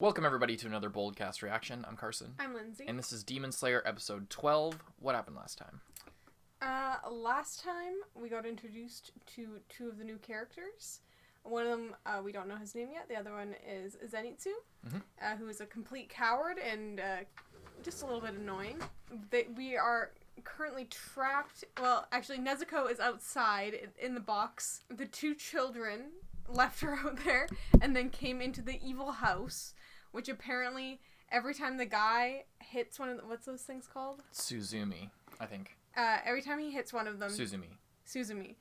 Welcome everybody to another Boldcast reaction. I'm Carson. I'm Lindsay. And this is Demon Slayer episode 12. What happened last time? Last time we got introduced to two of the new characters. One of them, we don't know his name yet. The other one is Zenitsu, who is a complete coward and just a little bit annoying. We are currently trapped. Well, actually, Nezuko is outside in the box. The two children left her out there and then came into the evil house, which apparently every time the guy hits one of the, what's those things called? Tsuzumi, I think. Every time he hits one of them... Tsuzumi.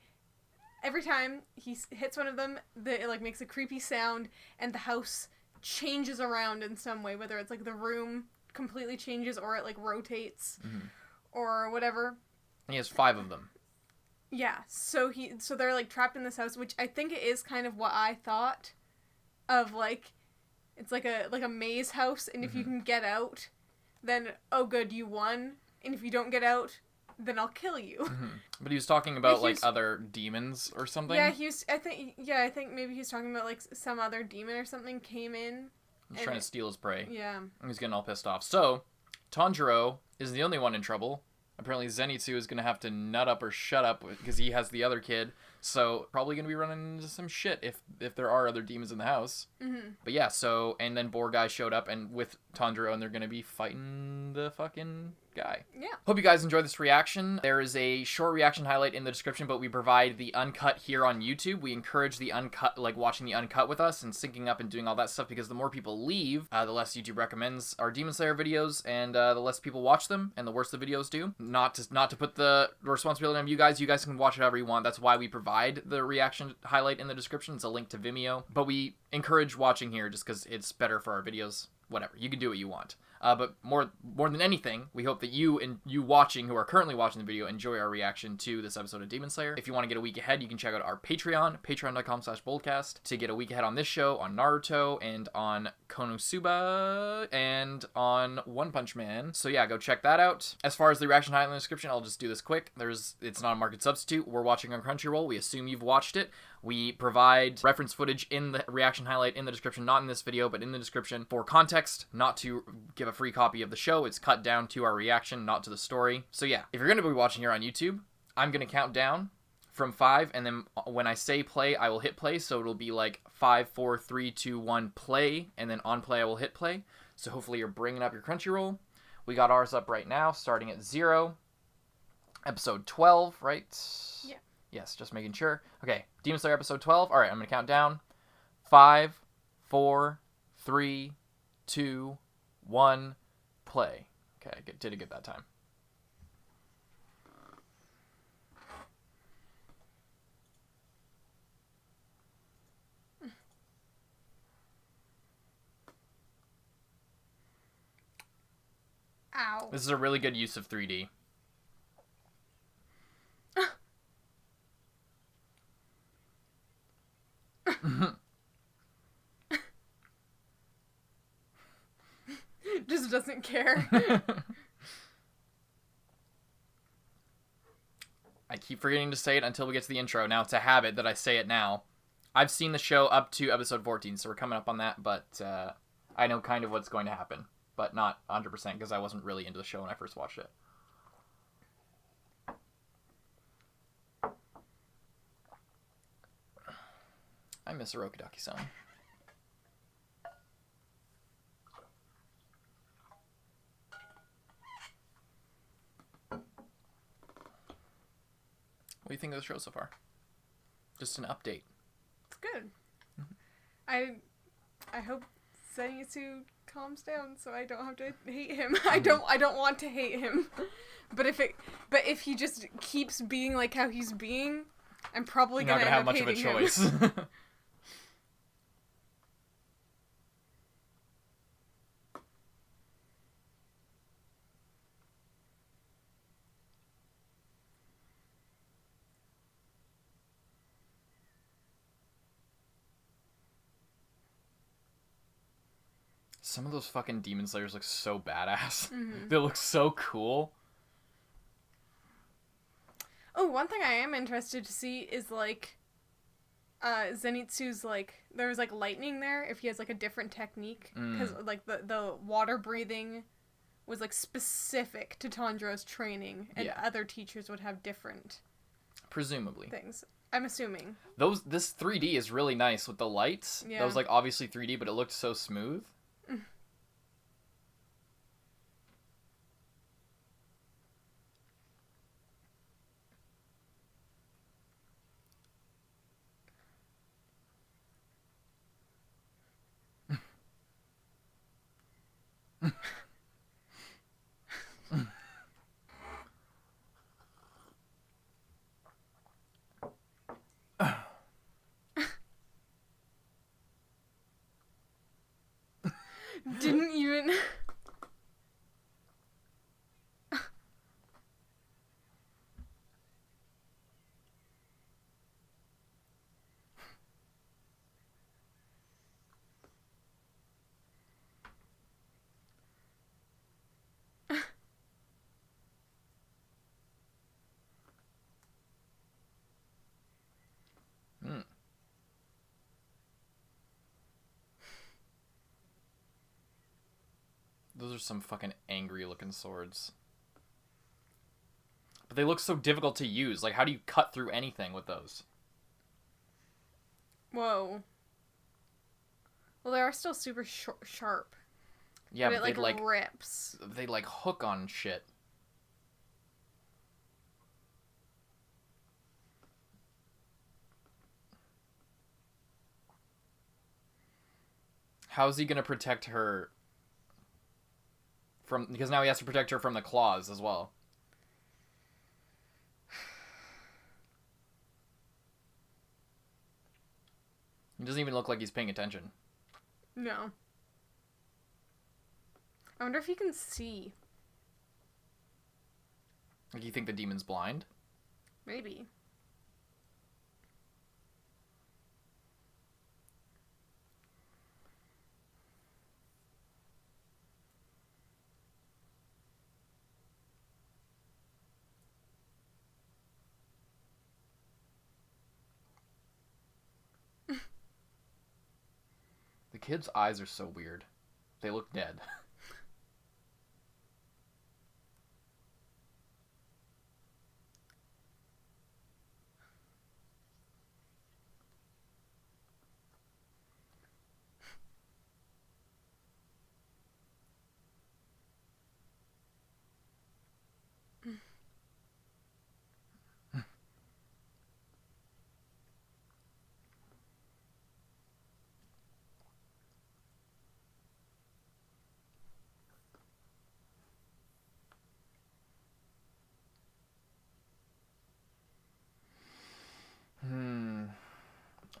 Every time he hits one of them, it makes a creepy sound, and the house changes around in some way, whether it's the room completely changes or it rotates or whatever. And he has 5 of them. Yeah, so they're trapped in this house, which I think it is kind of what I thought of, it's like a maze house, and if you can get out, then oh good, you won, and if you don't get out, then I'll kill you. But he was talking about other demons or something. Yeah, I think maybe he's talking about some other demon or something came in. He's trying to steal his prey. Yeah. And he's getting all pissed off. So, Tanjiro is the only one in trouble. Apparently Zenitsu is going to have to nut up or shut up because he has the other kid. So probably going to be running into some shit if there are other demons in the house. But yeah, so, and then Boar guy showed up and with Tanjiro, and they're going to be fighting the fucking guy. Yeah. Hope you guys enjoyed this reaction. There is a short reaction highlight in the description, but we provide the uncut here on YouTube. We encourage the uncut, watching the uncut with us and syncing up and doing all that stuff, because the more people leave, the less YouTube recommends our Demon Slayer videos, and the less people watch them, and the worse the videos do. Not to put the responsibility on you guys. You guys can watch it however you want. That's why we provide the reaction highlight in the description. It's a link to Vimeo. But we encourage watching here just because it's better for our videos. Whatever. You can do what you want. But more than anything, we hope that you watching, who are currently watching the video, enjoy our reaction to this episode of Demon Slayer. If you want to get a week ahead, you can check out our Patreon, patreon.com/boldcast, to get a week ahead on this show, on Naruto, and on Konosuba, and on One Punch Man. So yeah, go check that out. As far as the reaction highlight in the description, I'll just do this quick. It's not a market substitute. We're watching on Crunchyroll. We assume you've watched it. We provide reference footage in the reaction highlight in the description, not in this video, but in the description for context, not to give a free copy of the show. It's cut down to our reaction, not to the story. So yeah, if you're going to be watching here on YouTube, I'm going to count down from 5, and then when I say play, I will hit play, so it'll be 5, 4, 3, 2, 1, play, and then on play I will hit play. So hopefully you're bringing up your Crunchyroll. We got ours up right now, starting at 0. Episode 12, right? Yeah. Yes, just making sure. Okay, Demon Slayer episode 12. All right, I'm going to count down. 5, 4, 3, 2, 1, play. Okay, I did it good that time. Ow. This is a really good use of 3D. Just doesn't care. I keep forgetting to say it until we get to the intro. Now it's a habit that I say it now. I've seen the show up to episode 14, so we're coming up on that, but I know kind of what's going to happen, but not 100% because I wasn't really into the show when I first watched it. I miss Arokidaki-san. What do you think of the show so far? Just an update. It's good. I hope Zenitsu calms down so I don't have to hate him. I don't want to hate him. But if he just keeps being like how he's being, I'm probably You're not gonna have end up much of a hating choice. him. Some of those fucking Demon Slayers look so badass. They look so cool. Oh, one thing I am interested to see is Zenitsu's like there was like lightning there if he has like a different technique because like the water breathing was like specific to Tanjiro's training, and other teachers would have different presumably things. I'm assuming this 3D is really nice with the lights. That was like obviously 3D, but it looked so smooth. didn't even. Those are some fucking angry looking swords. But they look so difficult to use. Like, how do you cut through anything with those? Whoa. Well, they are still super sharp. Yeah, but it like rips. They like hook on shit. How's he gonna protect her from? Because now he has to protect her from the claws as well. He doesn't even look like he's paying attention. No. I wonder if he can see. Like, you think the demon's blind? Maybe. The kid's eyes are so weird. They look dead.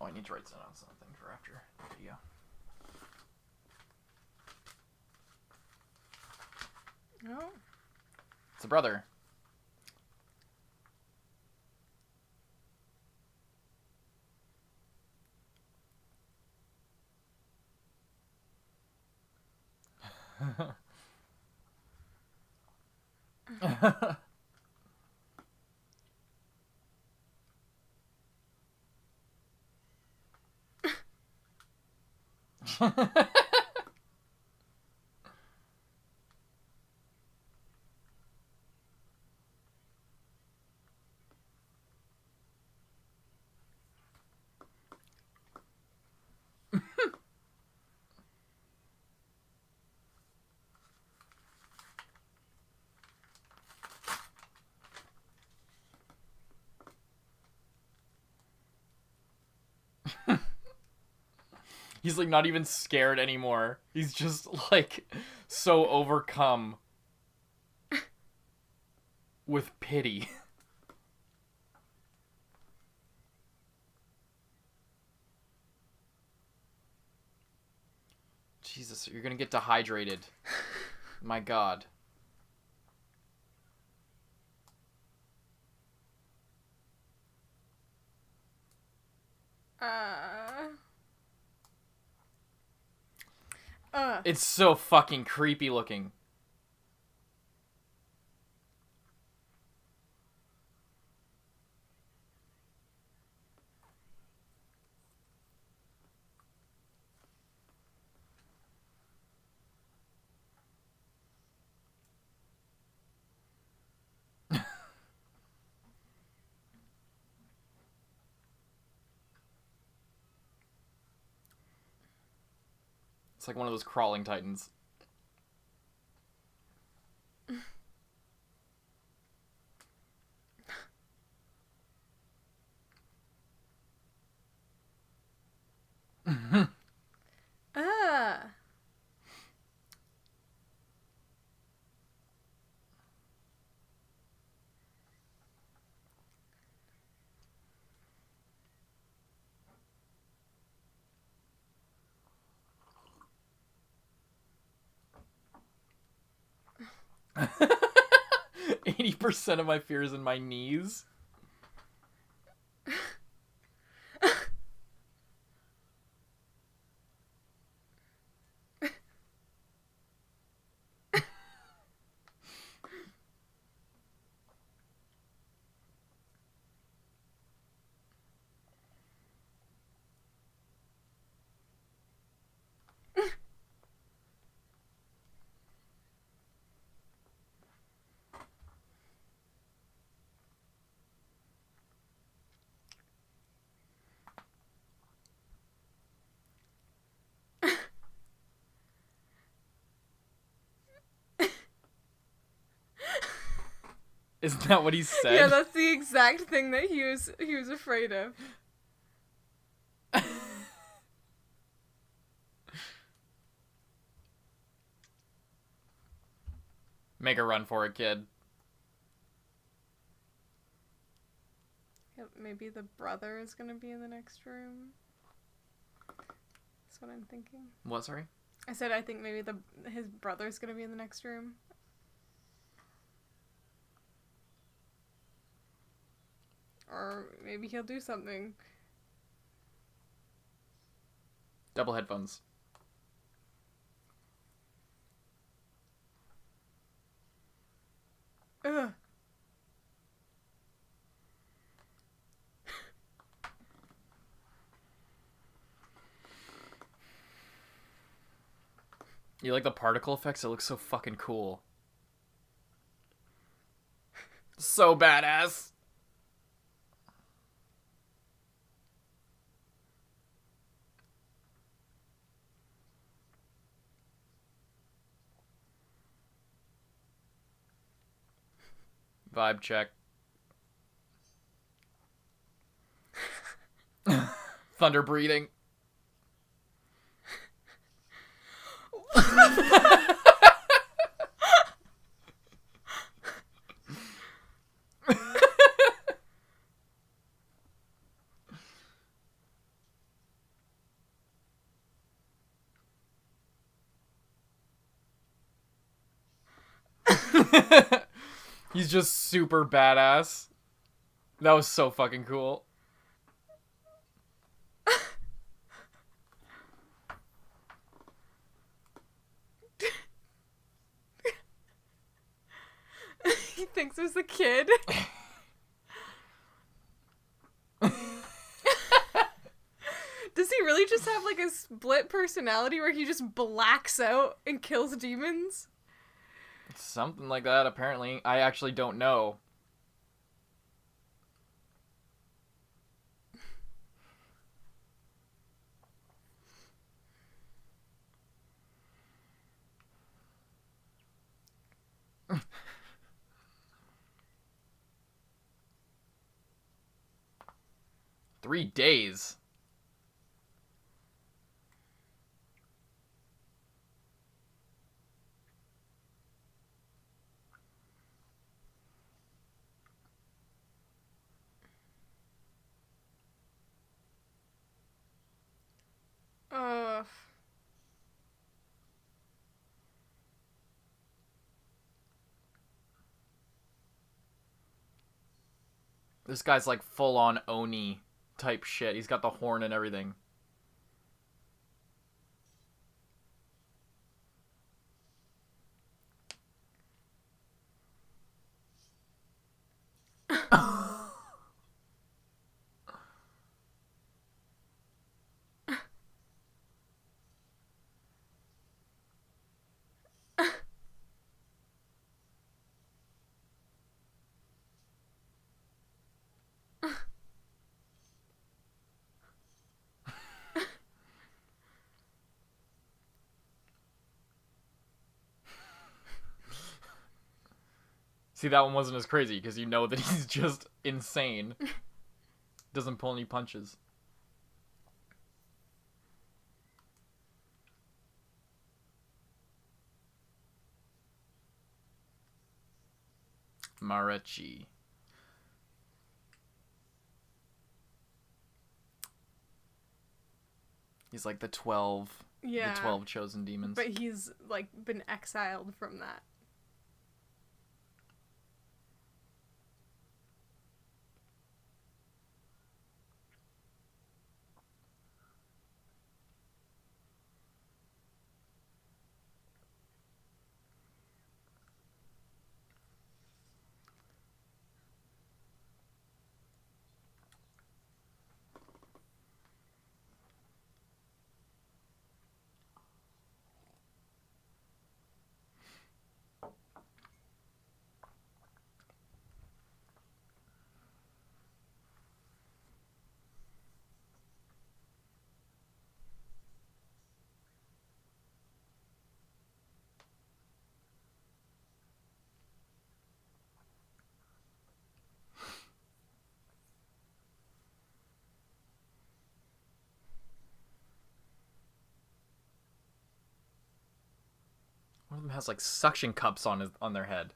Oh, I need to write down something for after the video. Oh. It's a brother. He's like not even scared anymore. He's just like so overcome with pity. Jesus, you're gonna get dehydrated. My God. It's so fucking creepy looking. It's like one of those crawling titans. Ah. %80 of my fear is in my knees. Isn't that what he said? Yeah, that's the exact thing that he was afraid of. Make a run for it, kid. Yeah, maybe the brother is gonna be in the next room. That's what I'm thinking. What, sorry? I said I think maybe his brother's gonna be in the next room. Or maybe he'll do something. Double headphones. Ugh. You like the particle effects? It looks so fucking cool. So badass. Vibe check. Thunder breathing. He's just super badass. That was so fucking cool. He thinks it was a kid. Does he really just have like a split personality where he just blacks out and kills demons? Something like that, apparently. I actually don't know. Three days. Ugh. This guy's like full-on Oni type shit. He's got the horn and everything. See, that one wasn't as crazy because you know that he's just insane. Doesn't pull any punches. Marechi. He's like the 12 chosen demons. But he's like been exiled from that. One of them has like suction cups on their head.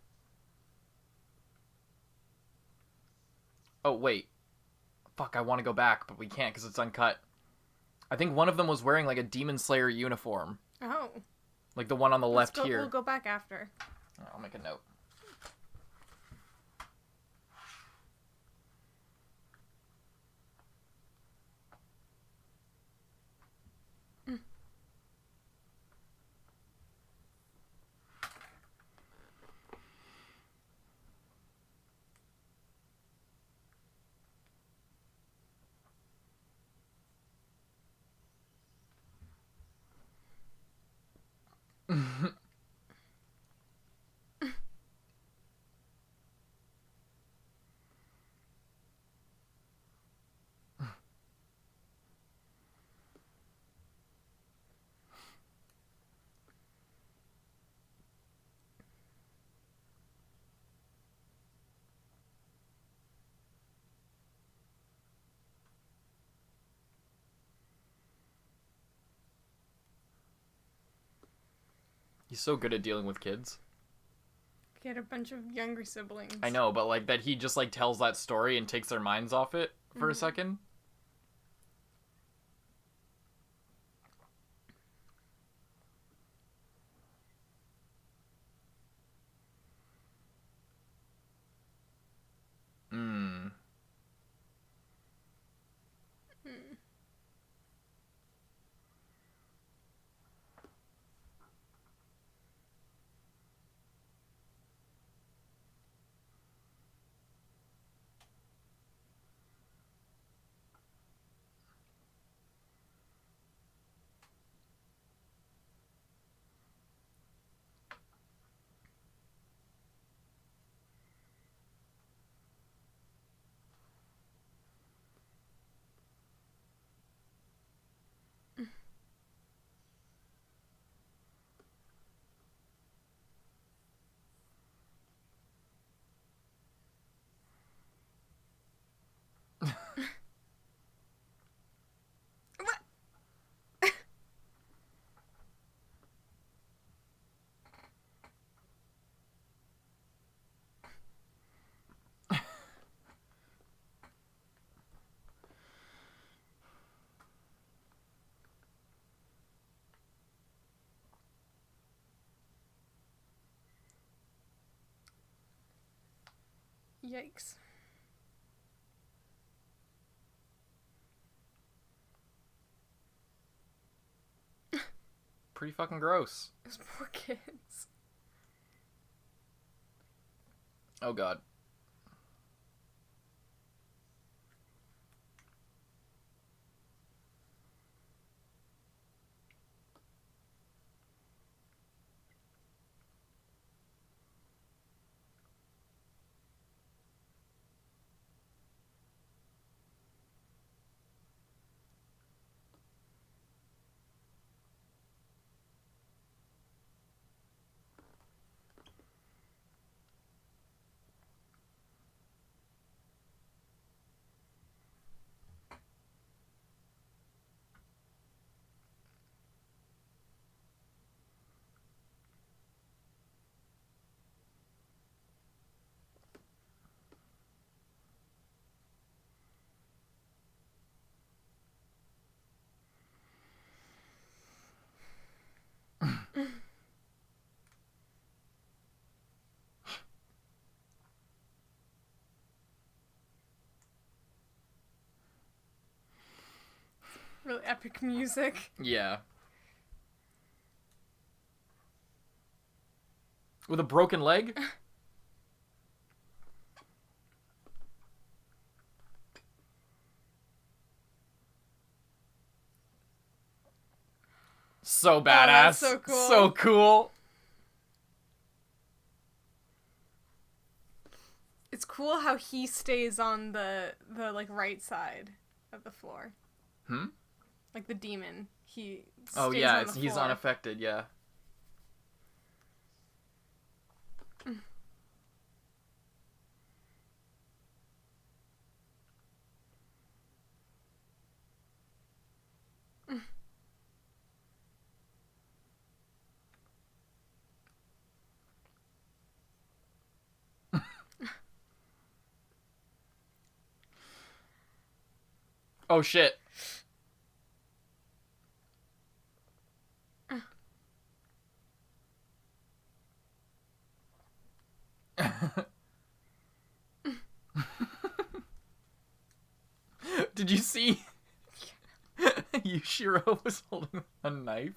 Oh wait, fuck! I want to go back, but we can't because it's uncut. I think one of them was wearing like a Demon Slayer uniform. Oh. Like the one on the left here. We'll go back after. I'll make a note. He's so good at dealing with kids. He had a bunch of younger siblings. I know, but like that he just like tells that story and takes their minds off it for a second. Yikes. Pretty fucking gross. Those poor kids. Oh god. epic music. Yeah. With a broken leg? So badass. that's so cool. So cool. It's cool how he stays on the like right side of the floor. Like the demon. He stays on the floor. He's unaffected, yeah. Oh shit. Did you see? Yushiro was holding a knife.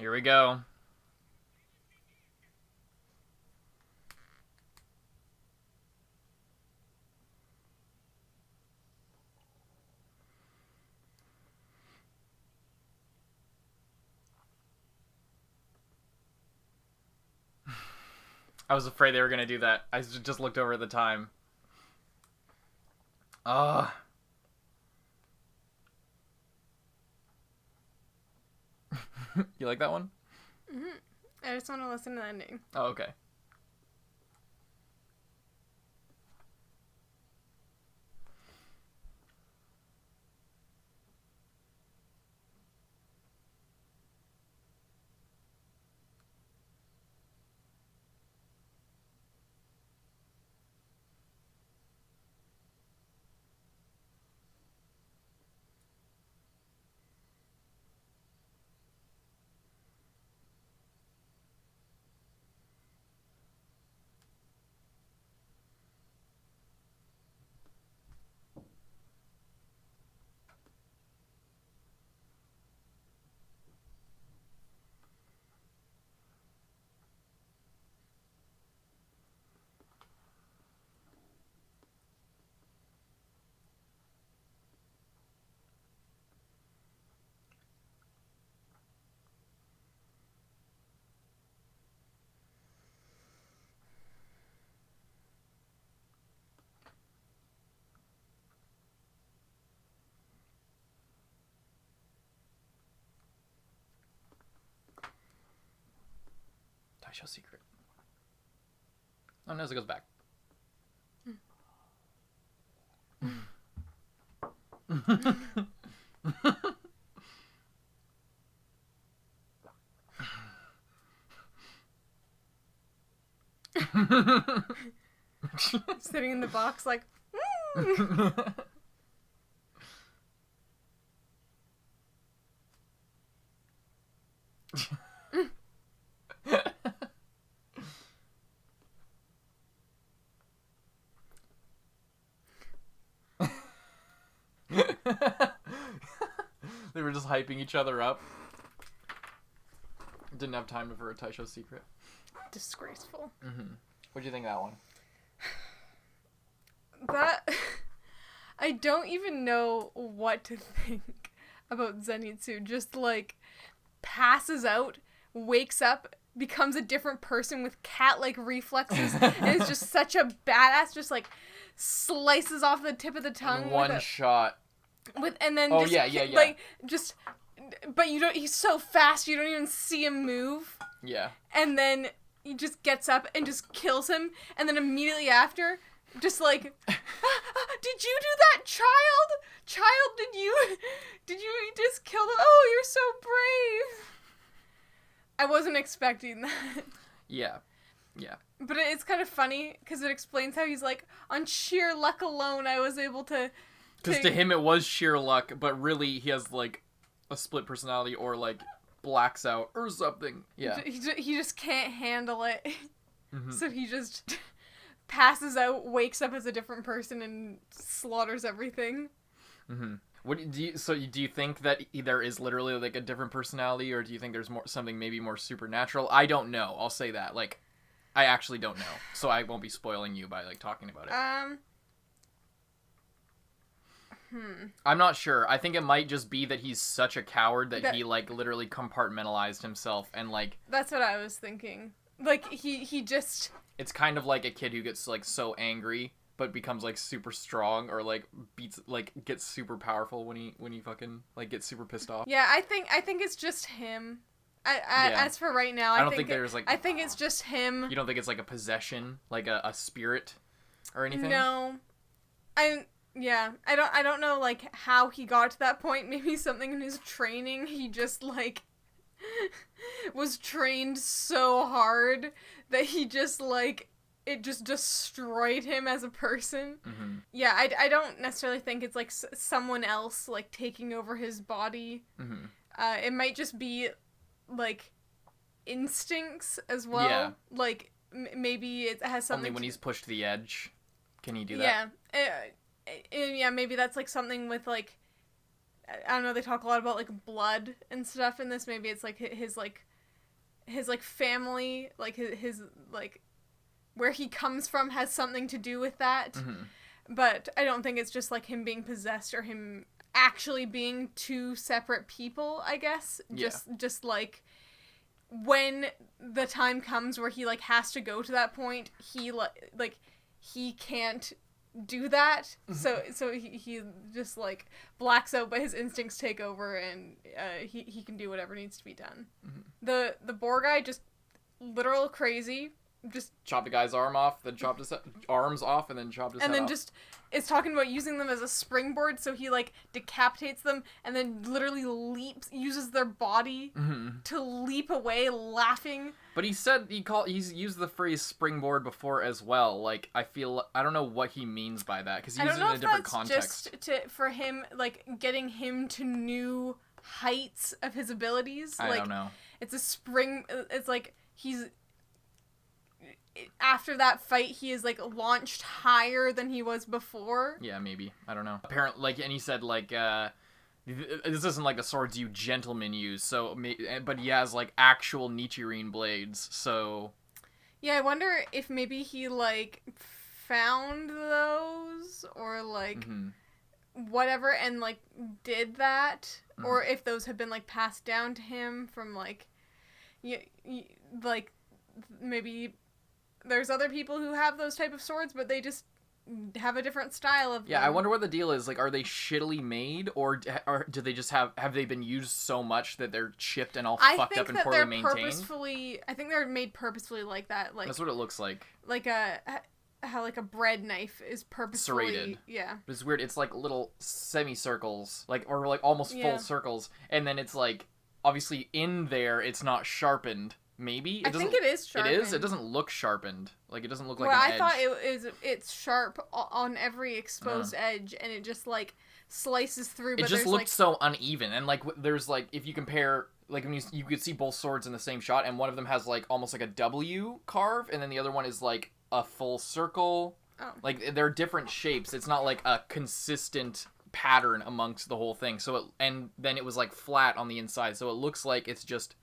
Here we go. I was afraid they were gonna do that. I just looked over at the time. You like that one? I just want to listen to the ending. Oh, okay. Taisho secret. Oh, no, it goes back. Sitting in the box like, They were just hyping each other up. Didn't have time for a Taisho secret. disgraceful. What'd you think of that one? That I don't even know what to think about Zenitsu. Just like passes out, wakes up, becomes a different person with cat-like reflexes, and is just such a badass. Just like slices off the tip of the tongue. One shot. And then Oh, just yeah. like just. But you don't. He's so fast, you don't even see him move. Yeah. And then he just gets up and just kills him, and then immediately after, just like, did you do that, child? Child, did you just kill him? Oh, you're so brave. I wasn't expecting that. Yeah. But it's kind of funny because it explains how he's like, on sheer luck alone, I was able to. Because to him it was sheer luck, but really he has like a split personality or like blacks out or something. Yeah. He just can't handle it. So he just passes out, wakes up as a different person, and slaughters everything. What do you think that there is literally like a different personality, or do you think there's something maybe more supernatural? I don't know. I'll say that. Like, I actually don't know, so I won't be spoiling you by like talking about it. I'm not sure. I think it might just be that he's such a coward that he like literally compartmentalized himself and like. That's what I was thinking. Like he just. It's kind of like a kid who gets like so angry but becomes like super strong, or like gets super powerful when he fucking like gets super pissed off. Yeah, I think it's just him. As for right now, I don't think there's like. I think it's just him. You don't think it's like a possession, like a spirit, or anything? No, I don't know like how he got to that point. Maybe something in his training. He just like was trained so hard that he just like it just destroyed him as a person. Yeah, I don't necessarily think it's like someone else like taking over his body. It might just be like instincts as well. Yeah. Like maybe it has something. Only when he's pushed to the edge can he do that. Yeah, maybe that's like something with like I don't know. They talk a lot about like blood and stuff in this. Maybe it's like his family, like his like where he comes from has something to do with that. But I don't think it's just like him being possessed or him actually being two separate people. I guess just like when the time comes where he like has to go to that point, he like he can't do that, so he just like blacks out, but his instincts take over, and he can do whatever needs to be done. The Boar guy just literal crazy, just chopped the guy's arm off, then chopped his arms off, and then chopped his head off. just is talking about using them as a springboard, so he like decapitates them and then literally uses their body to leap away, laughing. But he said he's used the phrase springboard before as well. Like I don't know what he means by that, because he uses it in a different context. Just for him, like getting him to new heights of his abilities. I don't know. It's a spring. It's like he's. After that fight, he is like launched higher than he was before. Yeah, maybe. I don't know. Apparently, and he said like, this isn't like the swords you gentlemen use. So, but he has like actual Nichirin blades. So. Yeah, I wonder if maybe he like found those or like whatever and like did that, or if those have been like passed down to him from like, like maybe. There's other people who have those type of swords, but they just have a different style of Yeah, them. I wonder what the deal is. Like, are they shittily made, or do they just have they been used so much that they're chipped and all fucked up and poorly maintained? I think they're made purposefully like that. Like that's what it looks like. Like how like a bread knife is purposefully serrated. Yeah. But it's weird. It's like little semicircles, like or like almost full circles, and then it's like obviously in there it's not sharpened. Maybe I think it is sharpened. It is. It doesn't look sharpened. Like it doesn't look like an edge. I thought it's sharp on every exposed edge, and it just like slices through. But it just looked so uneven, and like there's like if you compare. Like when you could see both swords in the same shot, and one of them has like almost like a W carve, and then the other one is like a full circle. Oh. Like they're different shapes. It's not like a consistent pattern amongst the whole thing. And then it was like flat on the inside, so it looks like it's just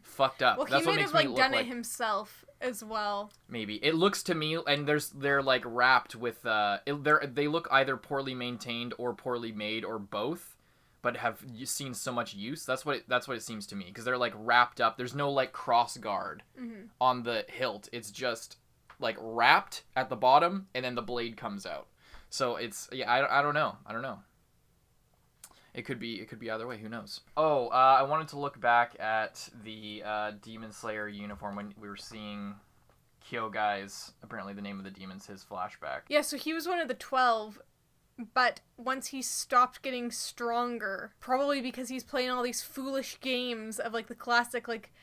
fucked up. Well, That's he what may makes have me like look done it himself as well. Maybe it looks to me, and they're like wrapped with they look either poorly maintained or poorly made or both, but have seen so much use. That's what it seems to me, because they're like wrapped up. There's no like cross guard on the hilt. It's just like wrapped at the bottom, and then the blade comes out. So it's I don't know. It could be either way. Who knows? Oh, I wanted to look back at the Demon Slayer uniform when we were seeing Kyogai's, apparently the name of the demon's his flashback. Yeah, so he was one of the 12, but once he stopped getting stronger, probably because he's playing all these foolish games of like the classic like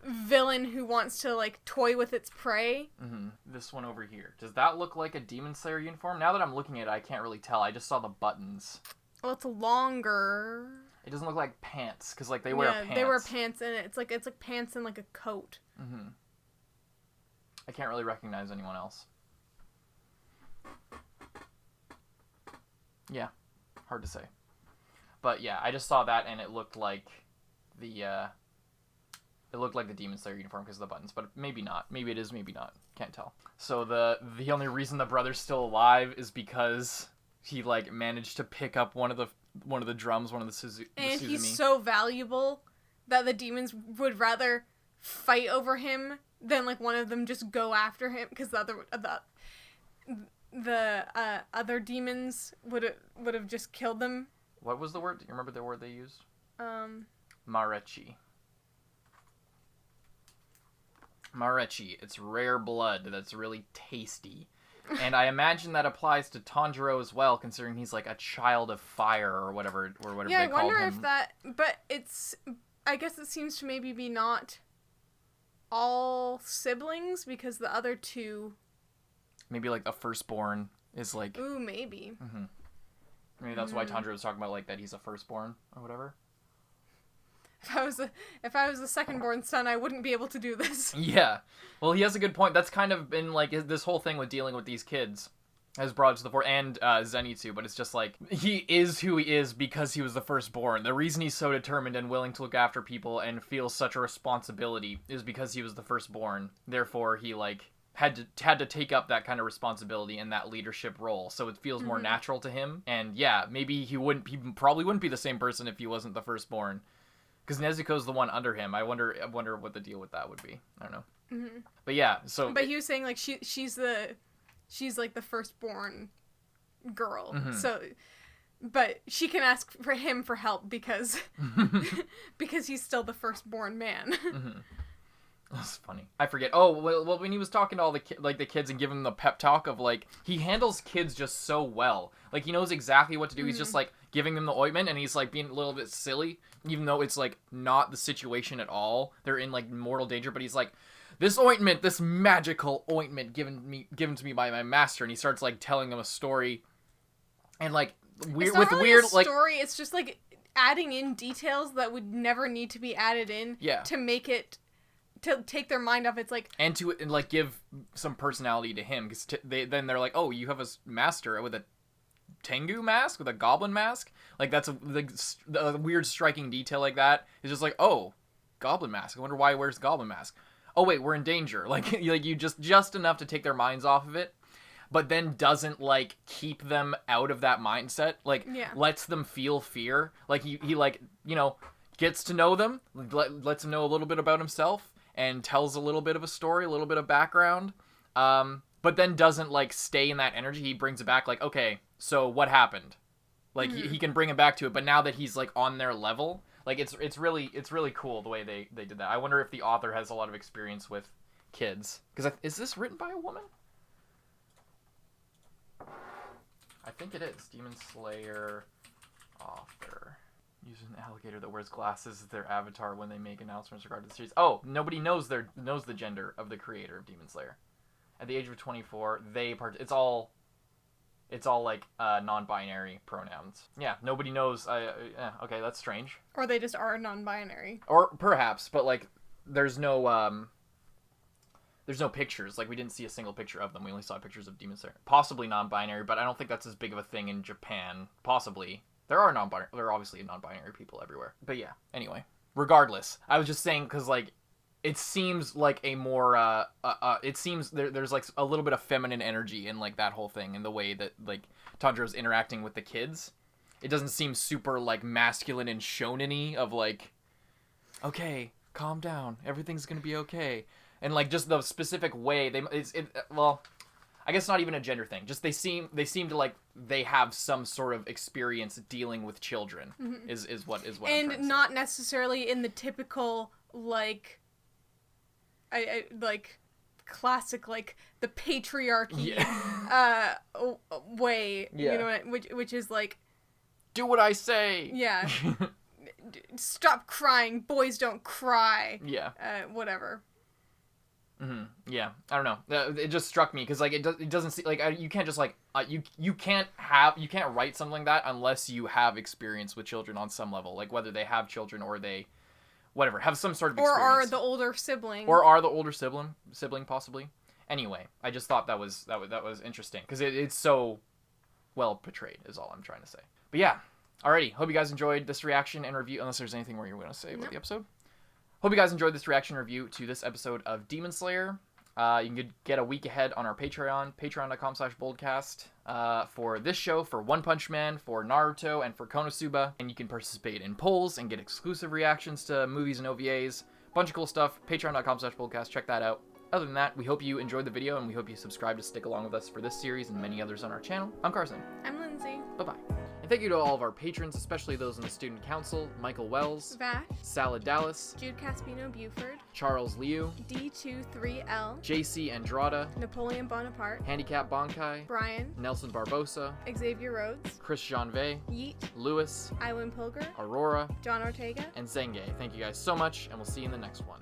villain who wants to like toy with its prey. Mm-hmm. This one over here. Does that look like a Demon Slayer uniform? Now that I'm looking at it, I can't really tell. I just saw the buttons. Well, it's longer. It doesn't look like pants, because like they wear pants. Yeah, they wear pants, and it's like pants and like a coat. Mm-hmm. I can't really recognize anyone else. Yeah, hard to say. But yeah, I just saw that, and it looked like the Demon Slayer uniform because of the buttons, but maybe not. Maybe it is, maybe not. Can't tell. So the only reason the brother's still alive is because he like managed to pick up one of the drums, one of the Tsuzumi. And he's so valuable that the demons would rather fight over him than like one of them just go after him, because the other demons would have just killed them. What was the word? Do you remember the word they used? Marechi. Marechi. It's rare blood that's really tasty. And I imagine that applies to Tanjiro as well, considering he's like a child of fire or whatever they called him. Yeah, I wonder if that... But it's... I guess it seems to maybe be not all siblings, because the other two... Maybe like a firstborn is like... Ooh, maybe. Mm-hmm. Maybe that's why Tanjiro was talking about like that he's a firstborn or whatever. If I was the second-born son, I wouldn't be able to do this. Yeah. Well, he has a good point. That's kind of been, like, this whole thing with dealing with these kids has brought to the fore, and Zenitsu, but it's just, like, he is who he is because he was the firstborn. The reason he's so determined and willing to look after people and feels such a responsibility is because he was the firstborn. Therefore, he, like, had to take up that kind of responsibility and that leadership role, so it feels more natural to him. And, yeah, maybe he probably wouldn't be the same person if he wasn't the firstborn. Because Nezuko's the one under him. I wonder what the deal with that would be. I don't know. Mm-hmm. But yeah, so... But he was saying, like, she's like, the firstborn girl. Mm-hmm. So... But she can ask for him for help because... because he's still the firstborn man. Mm-hmm. That's funny. I forget. Oh, well, when he was talking to all the kids and giving them the pep talk of, like... He handles kids just so well. Like, he knows exactly what to do. Mm-hmm. He's just, like, giving them the ointment, and he's, like, being a little bit silly. Even though it's, like, not the situation at all. They're in, like, mortal danger, but he's like, this ointment, this magical ointment given to me by my master, and he starts, like, telling them a story, and, like, weird, it's not really a story, it's just, like, adding in details that would never need to be added in to make it, to take their mind off. It's like... And to, like, give some personality to him, because then they're like, oh, you have a master with a Tengu mask, with a goblin mask? Like, that's a weird striking detail like that. It's just like, oh, goblin mask. I wonder why he wears the goblin mask. Oh, wait, we're in danger. Like you just enough to take their minds off of it, but then doesn't, like, keep them out of that mindset. Like, lets them feel fear. Like, he like, you know, gets to know them, lets them know a little bit about himself, and tells a little bit of a story, a little bit of background. but then doesn't like stay in that energy. He brings it back like, okay, so what happened? Like he can bring him back to it, but now that he's like on their level, like it's really cool the way they did that. I wonder if the author has a lot of experience with kids, because is this written by a woman? I think it is. Demon Slayer author uses an alligator that wears glasses as their avatar when they make announcements regarding the series. Oh, nobody knows the gender of the creator of Demon Slayer. At the age of 24, it's all like non-binary pronouns. Yeah, nobody knows. Okay, that's strange. Or they just are non-binary. Or perhaps, but like there's no pictures. Like we didn't see a single picture of them. We only saw pictures of Demon Slayer. Possibly non-binary, but I don't think that's as big of a thing in Japan. Possibly. There are obviously non-binary people everywhere. But yeah, anyway. Regardless, I was just saying because like it seems like a more it seems there's like a little bit of feminine energy in like that whole thing, and the way that like Tanjiro's interacting with the kids. It doesn't seem super like masculine and shonen-y of like, okay, calm down, everything's gonna be okay, and like just the specific way well, I guess not even a gender thing. Just they seem to like they have some sort of experience dealing with children. Is what I'm trying to say. Not necessarily in the typical like I like classic like the patriarchy way, you know, which is like do what I say. Yeah. Stop crying. Boys don't cry. Yeah. Whatever. Yeah, I don't know. It just struck me because like it doesn't seem like you can't just like you can't write something like that unless you have experience with children on some level, like whether they have children or they whatever have some sort of experience. Or are the older sibling. Or are the older sibling possibly. Anyway, I just thought that was interesting because it's so well portrayed is all I'm trying to say. But yeah, alrighty. Hope you guys enjoyed this reaction and review. Unless there's anything more you were gonna say about the episode. Hope you guys enjoyed this reaction review to this episode of Demon Slayer. You can get a week ahead on our Patreon, patreon.com/boldcast, for this show, for One Punch Man, for Naruto, and for Konosuba. And you can participate in polls and get exclusive reactions to movies and OVAs. Bunch of cool stuff. Patreon.com/boldcast. Check that out. Other than that, we hope you enjoyed the video, and we hope you subscribe to stick along with us for this series and many others on our channel. I'm Carson. I'm Lindsay. Bye-bye. And thank you to all of our patrons, especially those in the Student Council: Michael Wells, Vash, Salad Dallas, Jude Caspino Buford, Charles Liu, D23L, JC Andrada, Napoleon Bonaparte, Handicap Bonkai, Brian, Nelson Barbosa, Xavier Rhodes, Chris Janvey, Yeet, Lewis, Iwan Pilger, Aurora, John Ortega, and Zenge. Thank you guys so much, and we'll see you in the next one.